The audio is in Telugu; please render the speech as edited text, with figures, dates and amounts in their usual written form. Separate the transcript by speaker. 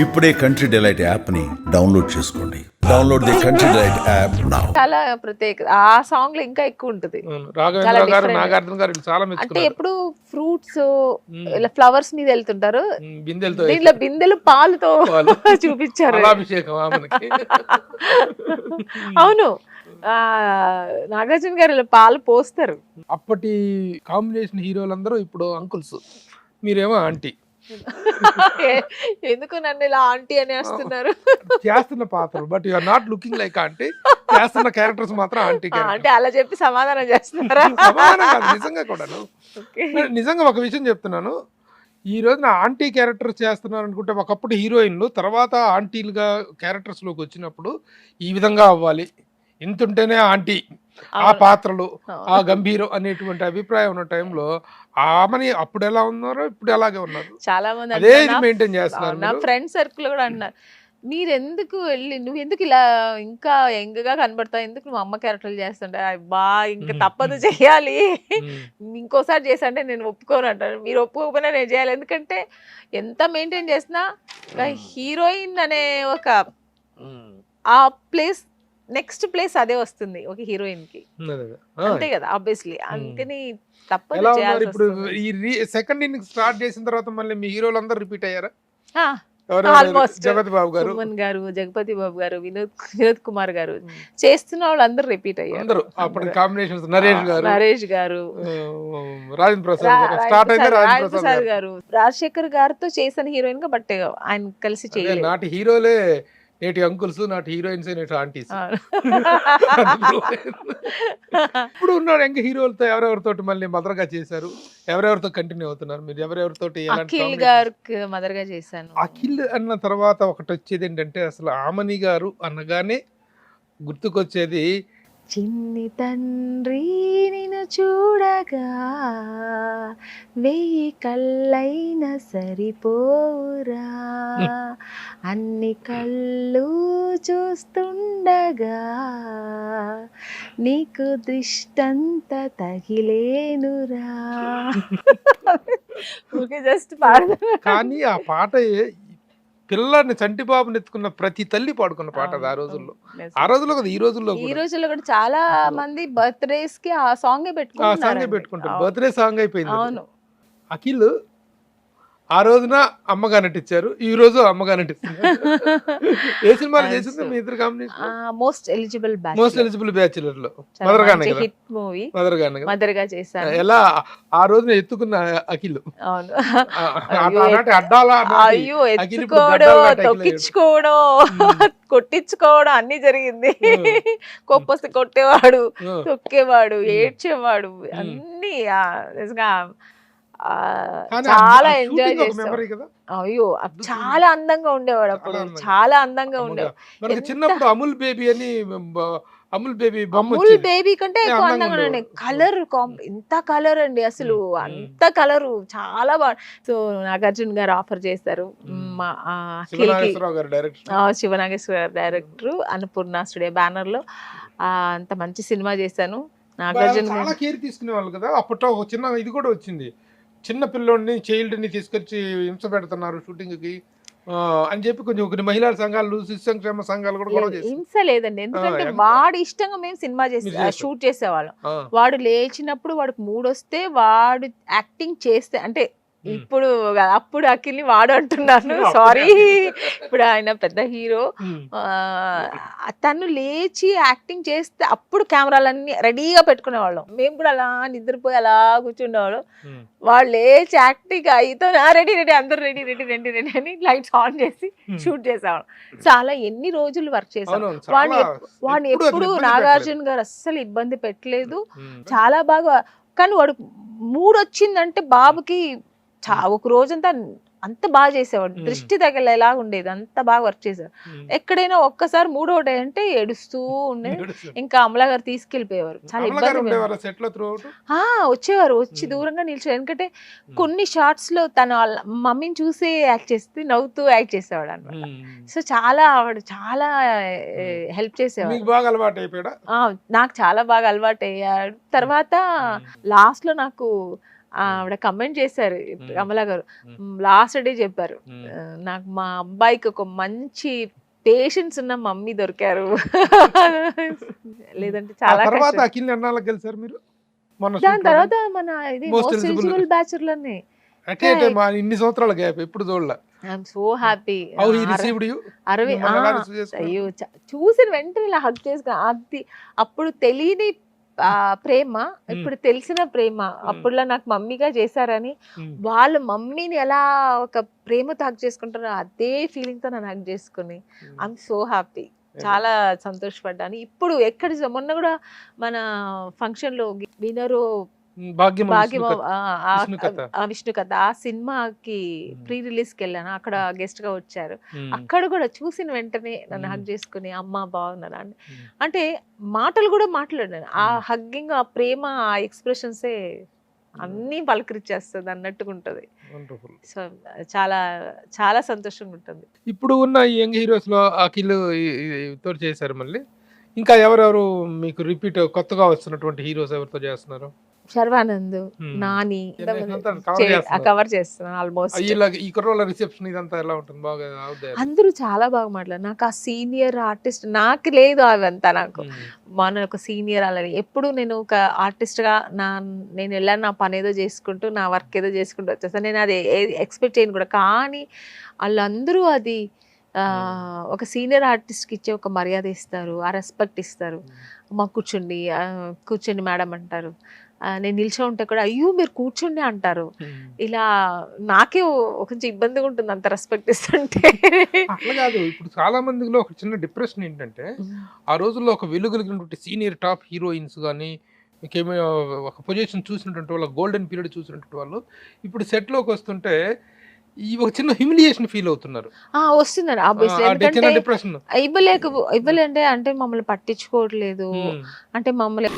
Speaker 1: ఇప్పుడే కంట్రీ డిలైట్ యాప్ ని డౌన్లోడ్ చేసుకోండి. Download the country delight app now.
Speaker 2: చాలా ప్రత్యేక ఆ సాంగ్ లో ఇంకా ఎక్కువ ఉంటది.
Speaker 3: రాఘవేంద్ర గారు, నాగార్జున గారు వీళ్ళు చాలా
Speaker 2: అంటే
Speaker 3: మెచ్చుకున్నారు.
Speaker 2: ఎప్పుడు ఫ్రూట్స్ ఇలా ఫ్లవర్స్ మీద వెళ్తుంటారు,
Speaker 3: బిందెలతో
Speaker 2: దీంట్లో బిందెలు పాలుతో చూపించారు.
Speaker 3: పాలాభిషేకం ఆమెకి.
Speaker 2: అవును, ఆ నాగార్జున గారు ఇలా పాలు పోస్తారు.
Speaker 3: అప్పటి కాంబినేషన్ హీరోలందరూ ఇప్పుడు అంకుల్స్, మీరేమో ఆంటీ.
Speaker 2: ఎందుకు నన్ను ఇలా ఆంటీ అని వేస్తున్నారు?
Speaker 3: చేస్తున్న పాత్రలు but you are not looking like aunty, చేస్తున్న క్యారెక్టర్స్ మాత్రం ఆంటీ
Speaker 2: అంటే అలా చెప్పి సమాధానం చేస్తున్నారా?
Speaker 3: సమానం కాదు, నిజంగా కూడాను. నిజంగా ఒక విషయం చెప్తున్నాను, ఈ రోజున ఆంటీ క్యారెక్టర్స్ చేస్తున్నారు అనుకుంటే ఒకప్పుడు హీరోయిన్లు తర్వాత ఆంటీలుగా క్యారెక్టర్స్ లోకి వచ్చినప్పుడు ఈ విధంగా అవ్వాలి, ఇంత ఉంటేనే ఆంటీ, ఆ పాత్రలు ఆ గంభీరం అనేటువంటి అభిప్రాయం ఉన్న టైంలో ఆమెని అప్పుడు ఎలా ఉన్నారో ఇప్పుడు అలాగే ఉన్నారు.
Speaker 2: చాలా మంది
Speaker 3: అదే మెయింటైన్ చేస్తున్నారు.
Speaker 2: నా ఫ్రెండ్ సర్కిల్ కూడా అన్నారు, మీరు ఎందుకు వెళ్ళి నువ్వు ఎందుకు ఇలా ఇంకా యంగ్ గా కనబడతావు, ఎందుకు నువ్వు అమ్మ క్యారెక్టర్లు చేస్తుంటే, బా ఇంకా తప్పదు చెయ్యాలి, ఇంకోసారి చేసంటే నేను ఒప్పుకోను అంటాను. మీరు ఒప్పుకోకపోయినా నేను చేయాలి, ఎందుకంటే ఎంత మెయింటైన్ చేసినా హీరోయిన్ అనే ఒక ఆ ప్లేస్ నెక్స్ట్ ప్లేస్ అదే వస్తుంది ఒక హీరోయిన్ కి, అంతే కదా ఆబ్వియస్లీ. అందుకని తప్పదు చేయాల్సి
Speaker 3: ఇప్పుడు
Speaker 2: వస్తుంది.
Speaker 3: ఈ సెకండ్ ఇన్నింగ్ స్టార్ట్ చేసిన తర్వాత మళ్ళీ మీ హీరోలు అందరూ రిపీట్ అయ్యారా?
Speaker 2: ఆల్మోస్ట్
Speaker 3: జగపతి బాబు గారు,
Speaker 2: సుమన్ గారు, జగపతి బాబు గారు, వినోద్ కుమార్ గారు, చేస్తున్న వాళ్ళు అందరూ రిపీట్ అయ్యారు.
Speaker 3: అందరూ అప్పుడు కాంబినేషన్స్. నరేష్ గారు, రాజేంద్ర ప్రసాద్ గారు, స్టార్ట్ అయింది రాజేంద్ర ప్రసాద్
Speaker 2: గారు, రాజశేఖర్ గారితో చేసిన హీరోయిన్ గా, బట్ ఆయన కలిసి చేయలేదు.
Speaker 3: నాటి హీరోలే నేటి అంకుల్స్, నాటి హీరోయిన్స్ నేటి ఆంటీస్. ఇప్పుడు ఉన్నాడు యంగ్ హీరోలతో ఎవరెవరితో మళ్ళీ మదర్గా చేశారు, ఎవరెవరితో కంటిన్యూ అవుతున్నారు మీరు? ఎవరెవరితో?
Speaker 2: అఖిల్ గారికి మదర్గా చేశాను.
Speaker 3: అఖిల్ అన్న తర్వాత ఒకటి వచ్చేది ఏంటంటే, అసలు ఆమని గారు అనగానే గుర్తుకొచ్చేది
Speaker 2: చిన్ని తండ్రి నిన్ను చూడగా వెయ్యి కళ్ళైన సరిపోరా, అన్ని కళ్ళు చూస్తుండగా నీకు దృష్టంత తగిలేనురా. ఓకే, జస్ట్ పాడు.
Speaker 3: కానీ ఆ పాట పిల్లాన్ని చంటిబాబుని ఎత్తుకున్న ప్రతి తల్లి పాడుకున్న పాట అది. ఆ రోజుల్లో, ఆ రోజుల్లో కదా, ఈ రోజుల్లో
Speaker 2: కూడా చాలా మంది బర్త్డేస్ కి ఆ సాంగే
Speaker 3: పెట్టుకుంటారు. బర్త్డే సాంగ్ అయిపోయింది. అవును. అఖిల్ ఆ రోజున అమ్మగా నటించారు, ఈ రోజు అమ్మగా నటిస్తున్నారు. ఏ సినిమాలు చేసింది మీ ఇద్దరు కాంబినేషన్?
Speaker 2: మోస్ట్ ఎలిజిబుల్
Speaker 3: బ్యాచులర్ లో
Speaker 2: హిట్ మూవీ
Speaker 3: మదర్గా
Speaker 2: చేశాను.
Speaker 3: ఎలా ఆ రోజున ఎత్తుకున్న అఖిల్.
Speaker 2: అయ్యో, ఎత్తుకోవడం, తొక్కించుకోవడం, కొట్టించుకోవడం అన్ని జరిగింది. కొప్పొస్తే కొట్టేవాడు, తొక్కేవాడు, ఏడ్చేవాడు, అన్ని నిజంగా చాలా ఎంజాయ్ చేస్తాం. అయ్యో, చాలా అందంగా ఉండేవాడు అప్పుడు, చాలా అందంగా ఉండేవాడు.
Speaker 3: చిన్నప్పుడు అమూల్ బేబీ అని, అమూల్
Speaker 2: బేబీ కంటే ఎక్కువ అందంగా ఉండే. కలర్ ఎంత కలర్ అండి అసలు, అంత కలరు చాలా బాగా. సో నాగార్జున గారు ఆఫర్ చేస్తారు, శివనాగేశ్వర గారు డైరెక్టర్, అన్నపూర్ణ స్టూడియో బ్యానర్ లో అంత మంచి సినిమా చేశాను. నాగార్జున
Speaker 3: చాలా కేర్ తీసుకునే వాళ్ళు కదా అప్పట్లో. ఒక చిన్న ఇది కూడా వచ్చింది, చిన్న పిల్లోడిని, చైల్డ్ ని తీసుకొచ్చి హింస పెడుతున్నారు షూటింగ్ కి అని చెప్పి కొన్ని మహిళా సంఘాలు, శిశు సంక్షేమ సంఘాలు కూడా
Speaker 2: హింస లేదండి. ఎందుకంటే వాడు ఇష్టంగా మేము సినిమా షూట్ చేసేవాళ్ళం. వాడు లేచినప్పుడు వాడికి మూడ్ వస్తే వాడు యాక్టింగ్ చేస్తే, అంటే ఇప్పుడు అప్పుడు అఖిల్ని వాడు అంటున్నాను, సారీ, ఇప్పుడు ఆయన పెద్ద హీరో. తను లేచి యాక్టింగ్ చేస్తే అప్పుడు కెమెరాలన్నీ రెడీగా పెట్టుకునేవాళ్ళం. మేము కూడా అలా నిద్రపోయి అలా కూర్చుండేవాళ్ళం. వాళ్ళు లేచి యాక్టింగ్ అయితే రెడీ అందరూ రెడీ అని లైట్స్ ఆన్ చేసి షూట్ చేసేవాళ్ళం. చాలా ఎన్ని రోజులు వర్క్ చేసాం. వాడిని ఎప్పుడు నాగార్జున గారు అస్సలు ఇబ్బంది పెట్టలేదు, చాలా బాగా. కానీ వాడు మూడ్ వచ్చిందంటే బాబుకి ఒక రోజంతా అంత బాగా చేసేవాడు, దృష్టి తగిలేలా ఉండేది, అంత బాగా వర్క్ చేశారు. ఎక్కడైనా ఒక్కసారి మూడో డే అంటే ఏడుస్తూ ఉండేది. ఇంకా అమలా గారు తీసుకెళ్లిపోయేవారు. చాలా ఇబ్బంది వచ్చేవారు, వచ్చి దూరంగా నిల్చోరు. ఎందుకంటే కొన్ని షార్ట్స్ లో తన మమ్మీని చూసే యాక్ట్ చేస్తే నవ్వుతూ యాక్ట్ చేసేవాడు అనమాట. సో చాలా ఆవిడ చాలా హెల్ప్ చేసేవాడు. నాకు చాలా బాగా అలవాటు అయ్యాడు. తర్వాత లాస్ట్ లో నాకు ఆవిడ కమెంట్ చేశారు కమలా గారు, లాస్ట్ డే చెప్పారు, నాకు మా అబ్బాయికి ఒక మంచి పేషెన్స్ ఉన్న మమ్మీ దొరికారు. లేదంటే చాలా
Speaker 3: తర్వాత
Speaker 2: కష్టం.
Speaker 3: అఖిల్ ఎన్నాళ్ళకి కలిసారు మీరు? మొన్న
Speaker 2: దాని తర్వాత మన ఇది
Speaker 3: Most
Speaker 2: మోస్ట్
Speaker 3: eligible.
Speaker 2: ఎలిజిబుల్ బ్యాచులర్ని.
Speaker 3: అటే అటే మా ఇన్ని సంవత్సరాల గ్యాప్ ఎప్పుడు చూడలే.
Speaker 2: I'm so happy.
Speaker 3: How he received you?
Speaker 2: అరవై
Speaker 3: మిమ్మల్ని ఎలా receive చేసుకున్నారు?
Speaker 2: అయ్యో చూసిన వెంటనే ఇలా హక్ చేసుకున్నా. అది అప్పుడు తెలియని ప్రేమ, ఇప్పుడు తెలిసిన ప్రేమ. అప్పుడులా నాకు మమ్మీగా చేశారని వాళ్ళ మమ్మీని ఎలా ఒక ప్రేమతో హక్ చేసుకుంటారో అదే ఫీలింగ్ తో నన్ను హక్ చేసుకుని ఐఎమ్ సో హ్యాపీ. చాలా సంతోషపడ్డాను. ఇప్పుడు ఎక్కడ మొన్న కూడా మన ఫంక్షన్ లో వినరో
Speaker 3: భాగ్యం
Speaker 2: భాగ్యం
Speaker 3: విష్ణు కథ.
Speaker 2: విష్ణు కథ ఆ సినిమాకి ప్రీ రిలీజ్ కి వెళ్ళాను. అక్కడ గెస్ట్ గా వచ్చారు. అక్కడ కూడా చూసిన వెంటనే నన్ను హగ్ చేసుకుని అమ్మ బాగున్నారా అని, అంటే మాటలు కూడా మాట్లాడాను. ఆ హగ్గింగ్, ఆ ప్రేమ, ఆ ఎక్స్ప్రెషన్సే అన్ని పలకరించేస్తుంది అన్నట్టుగా ఉంటది.
Speaker 3: Wonderful.
Speaker 2: సో చాలా చాలా సంతోషంగా ఉంటుంది.
Speaker 3: ఇప్పుడు ఉన్న ఈ యంగ్ హీరోస్ లో అఖిల్ తో చేశారు. మళ్ళీ ఇంకా ఎవరెవరు మీకు రిపీట్ కొత్తగా వస్తున్నటువంటి హీరోస్ ఎవరితో చేస్తున్నారు?
Speaker 2: శర్వానంద్, నాని కవర్ చేస్తున్నాను ఆల్మోస్ట్.
Speaker 3: ఈ కుర్రోళ్ళ రిసెప్షన్ ఇదంతా ఎలా ఉంటుంది? బాగా
Speaker 2: అందరూ చాలా బాగా మాట్లాడారు. నాకు ఆ సీనియర్ ఆర్టిస్ట్ నాకు లేదు అవంతా. నాకు మన ఒక సీనియర్ అలా ఎప్పుడు నేను ఒక ఆర్టిస్ట్ గా నేను వెళ్ళాను, నా పని ఏదో చేసుకుంటూ నా వర్క్ ఏదో చేసుకుంటూ వచ్చేస్తాను. నేను అది ఎక్స్పెక్ట్ చేయను కూడా. కానీ వాళ్ళందరూ అది ఒక సీనియర్ ఆర్టిస్ట్కి ఇచ్చే ఒక మర్యాద ఇస్తారు, ఆ రెస్పెక్ట్ ఇస్తారు. మా కూర్చోండి మేడం అంటారు. నేను నిల్చో ఉంటే కూడా అయ్యో మీరు కూర్చోండి అంటారు. ఇలా నాకే కొంచెం ఇబ్బందిగా ఉంటుంది అంత రెస్పెక్ట్ ఇస్తుంటే.
Speaker 3: అట్లా కాదు, ఇప్పుడు చాలా మందిలో ఒక చిన్న డిప్రెషన్ ఏంటంటే ఆ రోజుల్లో ఒక వెలుగులిగినటువంటి సీనియర్ టాప్ హీరోయిన్స్ కానీ ఇంకేమో ఒక పొజిషన్ చూసినటువంటి వాళ్ళ గోల్డెన్ పీరియడ్ చూసినటువంటి వాళ్ళు ఇప్పుడు సెట్లోకి వస్తుంటే ఈ ఒక చిన్న హ్యూమిలియేషన్ ఫీల్ అవుతున్నారు.
Speaker 2: వస్తున్నారు
Speaker 3: డిప్రెషన్
Speaker 2: ఇవ్వలేంటే అంటే మమ్మల్ని పట్టించుకోవట్లేదు, అంటే మమ్మల్ని